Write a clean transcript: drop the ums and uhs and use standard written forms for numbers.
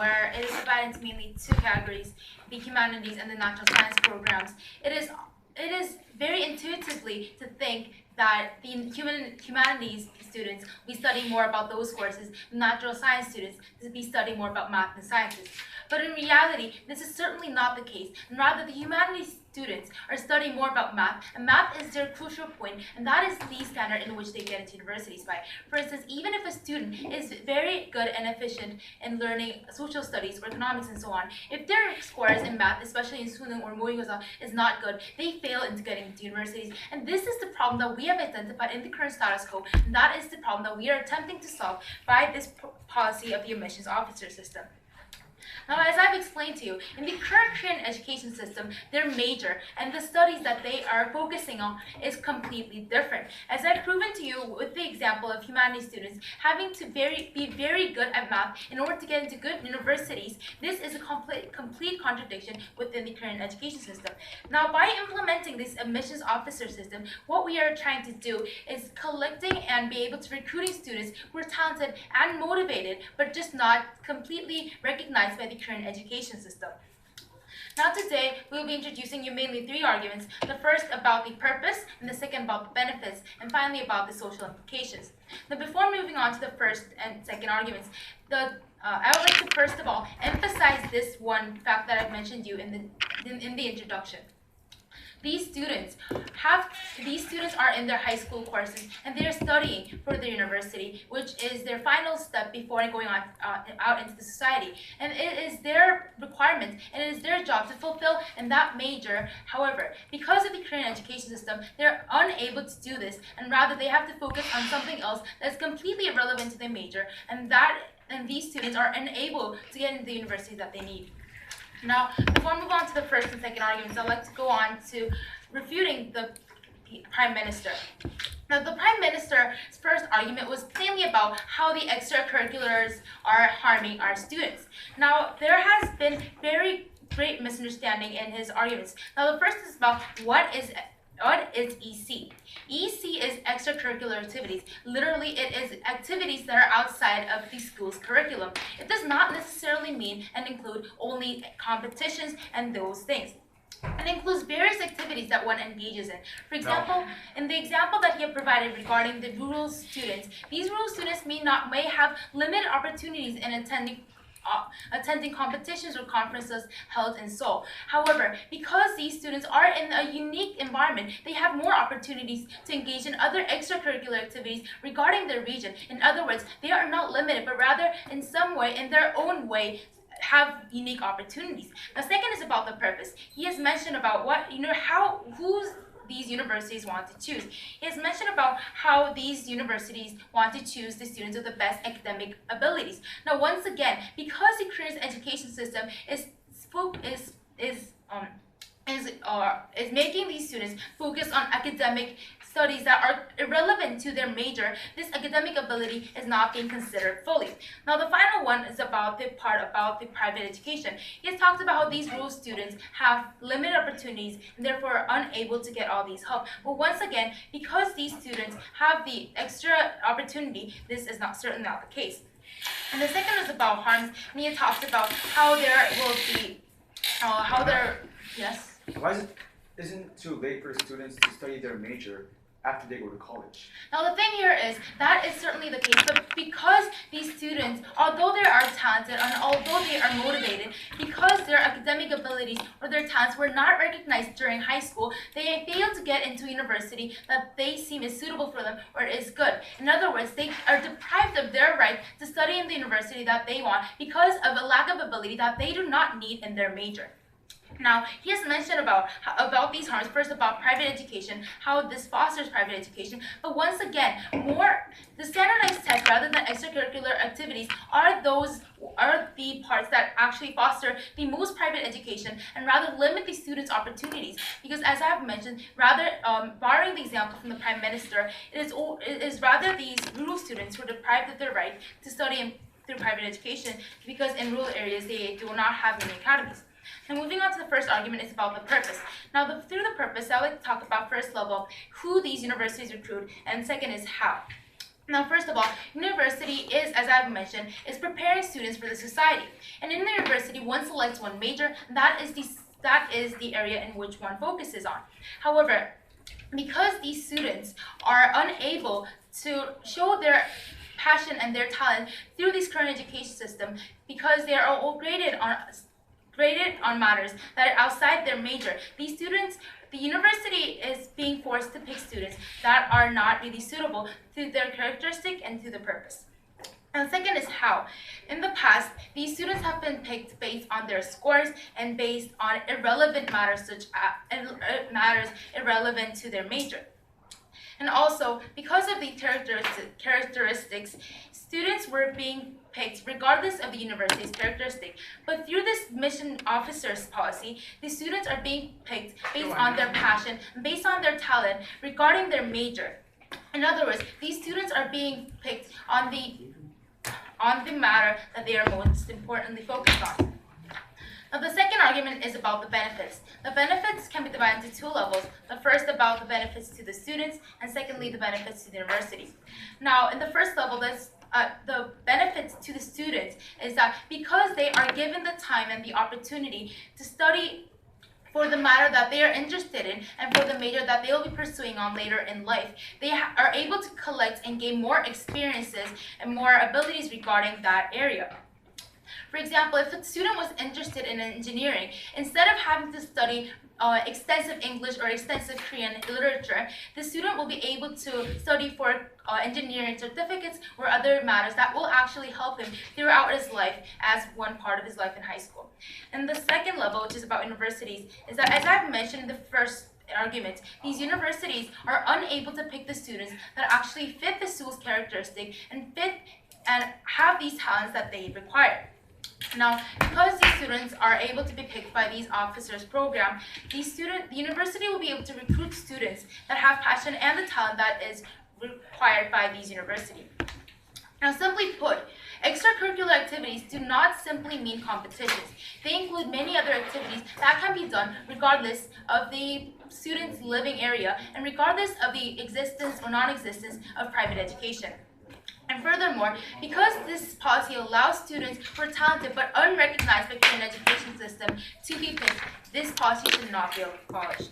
where it is divided into mainly two categories, the humanities and the natural science programs. It is very intuitively to think that the humanities students will be studying more about those courses, natural science students will be studying more about math and sciences. But in reality, this is certainly not the case, and rather the humanities students are studying more about math, and math is their crucial point, and that is the standard in which they get into universities by. For instance, even if a student is very good and efficient in learning social studies or economics and so on, if their scores in math, especially in Sunung or Moyosa, is not good, they fail into getting into universities. And this is the problem that we have identified in the current status quo, and that is the problem that we are attempting to solve by this policy of the admissions officer system. Now, as I've explained to you, in the current Korean education system, their major and the studies that they are focusing on is completely different. As I've proven to you with the example of humanities students having to be very good at math in order to get into good universities, this is a complete contradiction within the current education system. Now, by implementing this admissions officer system, what we are trying to do is collecting and be able to recruiting students who are talented and motivated, but just not completely recognized by the current education system. Now today, we will be introducing you mainly three arguments. The first about the purpose, and the second about the benefits, and finally about the social implications. Now before moving on to the first and second arguments, I would like to first of all emphasize this one fact that I've mentioned you in the introduction. These students are in their high school courses and they are studying for their university, which is their final step before going on out into the society. And it is their requirement and it is their job to fulfill in that major. However, because of the Korean education system, they're unable to do this, and rather they have to focus on something else that's completely irrelevant to their major, and these students are unable to get into the university that they need. Now, before I move on to the first and second arguments, I'd like to go on to refuting the Prime Minister. Now, the Prime Minister's first argument was mainly about how the extracurriculars are harming our students. Now, there has been very great misunderstanding in his arguments. Now, the first is about what is EC? EC is extracurricular activities. Literally, it is activities that are outside of the school's curriculum. It does not necessarily mean and include only competitions and those things. It includes various activities that one engages in. For example, in the example that he had provided regarding the rural students, these rural students may have limited opportunities in attending competitions or conferences held in Seoul. However, because these students are in a unique environment, they have more opportunities to engage in other extracurricular activities regarding their region. In other words, they are not limited, but rather in some way, in their own way, have unique opportunities. The second is about the purpose. He has mentioned about who's these universities want to choose. He has mentioned about how these universities want to choose the students with the best academic abilities. Now, once again, because the Korean education system is making these students focus on academic studies that are irrelevant to their major, this academic ability is not being considered fully. Now, the final one is about the part about the private education. He has talked about how these rural students have limited opportunities and therefore are unable to get all these help. But once again, because these students have the extra opportunity, this is certainly not the case. And the second is about harms, and he talks about how there will be, yes? Why isn't it too late for students to study their major after they go to college? Now the thing here is, that is certainly the case, but because these students, although they are talented and although they are motivated, because their academic abilities or their talents were not recognized during high school, they fail to get into university that they seem is suitable for them or is good. In other words, they are deprived of their right to study in the university that they want because of a lack of ability that they do not need in their major. Now, he has mentioned about these harms, first about private education, how this fosters private education, but once again, the standardized tests rather than extracurricular activities are the parts that actually foster the most private education and rather limit the students' opportunities. Because as I have mentioned, rather borrowing the example from the Prime Minister, it is rather these rural students who are deprived of their right to study through private education because in rural areas they do not have many academies. And moving on to the first argument is about the purpose. Now, through the purpose, I would like to talk about first level, who these universities recruit, and second is how. Now, first of all, university is, as I've mentioned, is preparing students for the society. And in the university, one selects one major, and that is the area in which one focuses on. However, because these students are unable to show their passion and their talent through this current education system, because they are all graded on matters that are outside their major, the university is being forced to pick students that are not really suitable to their characteristic and to the purpose. And second is how. In the past, these students have been picked based on their scores and based on irrelevant matters matters irrelevant to their major. And also, because of the characteristics, students were being picked regardless of the university's characteristic. But through this mission officer's policy, the students are being picked based on their passion, based on their talent, regarding their major. In other words, these students are being picked on the matter that they are most importantly focused on. Now, the second argument is about the benefits. The benefits can be divided into two levels. The first about the benefits to the students, and secondly, the benefits to the university. Now, in the first level, the benefits to the students is that because they are given the time and the opportunity to study for the matter that they are interested in and for the major that they will be pursuing on later in life, they are able to collect and gain more experiences and more abilities regarding that area. For example, if a student was interested in engineering, instead of having to study extensive English or extensive Korean literature, the student will be able to study for engineering certificates or other matters that will actually help him throughout his life as one part of his life in high school. And the second level, which is about universities, is that, as I've mentioned in the first argument, these universities are unable to pick the students that actually fit the school's characteristic and have these talents that they require. Now, because these students are able to be picked by these officers program, the university will be able to recruit students that have passion and the talent that is required by these universities. Now, simply put, extracurricular activities do not simply mean competitions. They include many other activities that can be done regardless of the student's living area and regardless of the existence or non-existence of private education. And furthermore, because this policy allows students who are talented but unrecognized by the Korean education system to be picked, this policy should not be abolished.